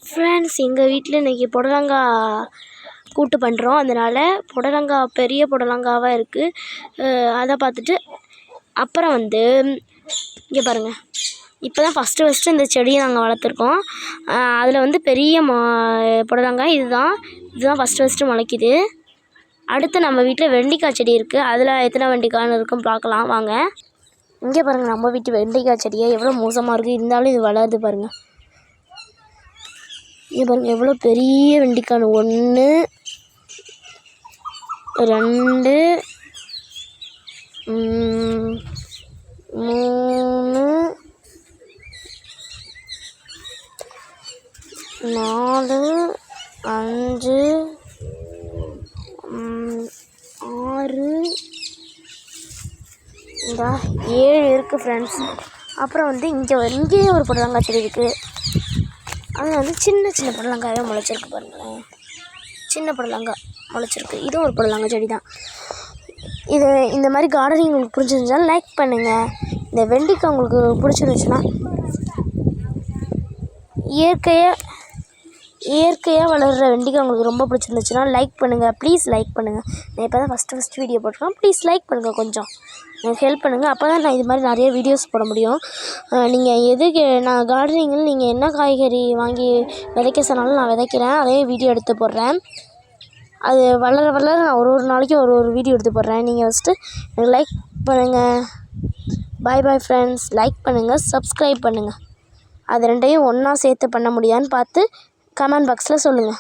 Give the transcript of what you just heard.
Friends, எங்கள் வீட்டில் இன்றைக்கி புடலங்காய் கூட்டு பண்ணுறோம். அதனால் புடலங்காய் பெரிய புடலங்காவாக இருக்குது. அதை பார்த்துட்டு அப்புறம் இங்கே பாருங்கள், இப்போ தான் ஃபஸ்ட்டு இந்த செடியை நாங்கள் வளர்த்துருக்கோம். அதில் பெரிய புடலங்காய் இதுதான் ஃபஸ்ட்டு முளைக்குது. அடுத்து நம்ம வீட்டில் வெண்டைக்காய் செடி இருக்குது. அதில் எத்தனை வெண்டைக்காய்னு இருக்குன்னு பார்க்கலாம் வாங்க. இங்கே பாருங்கள், நம்ம வீட்டு வெண்டைக்காய் செடியை எவ்வளோ மோசமாக இருக்குது, இருந்தாலும் இது வளருது பாருங்கள். இங்கே பாருங்கள் எவ்வளோ பெரிய வெண்டைக்காய். 1 2 3 4 5 6 இந்த 7 இருக்குது ஃப்ரெண்ட்ஸ். அப்புறம் இங்கேயே ஒரு புடலங்காய் செடி இருக்குது. அது சின்ன சின்ன புடலங்காயே முளைச்சிருக்கு பாருங்களேன். சின்ன புடலங்காய் முளைச்சிருக்கு. இதுவும் ஒரு புடலங்காய் செடி தான். இந்த மாதிரி கார்டனிங் உங்களுக்கு பிடிச்சிருந்துச்சுன்னா லைக் பண்ணுங்கள். இந்த வெண்டைக்காய் உங்களுக்கு பிடிச்சிருந்துச்சுன்னா இயற்கையாக வளர்கிற வெண்டைக்காய் உங்களுக்கு ரொம்ப பிடிச்சிருந்துச்சுன்னா லைக் பண்ணுங்கள். ப்ளீஸ் லைக் பண்ணுங்கள். நான் இப்போ தான் ஃபஸ்ட்டு வீடியோ போட்டிருக்கேன். ப்ளீஸ் லைக் பண்ணுங்கள். கொஞ்சம் எனக்கு ஹெல்ப் பண்ணுங்கள். அப்போ தான் நான் இது மாதிரி நிறைய வீடியோஸ் போட முடியும். நீங்கள் நான் கார்டனிங்கில் நீங்கள் என்ன காய்கறி வாங்கி விதைக்க சொன்னாலும் நான் விதைக்கிறேன். அதே வீடியோ எடுத்து போடுறேன். அது வளர நான் ஒரு நாளைக்கு ஒரு வீடியோ எடுத்து போடுறேன். நீங்கள் ஃபஸ்ட்டு எனக்கு லைக் பண்ணுங்கள். Bye friends. லைக் பண்ணுங்கள், சப்ஸ்கிரைப் பண்ணுங்கள். அது ரெண்டையும் ஒன்றா சேர்த்து பண்ண முடியான்னு பார்த்து கமெண்ட் பாக்ஸில் சொல்லுங்கள்.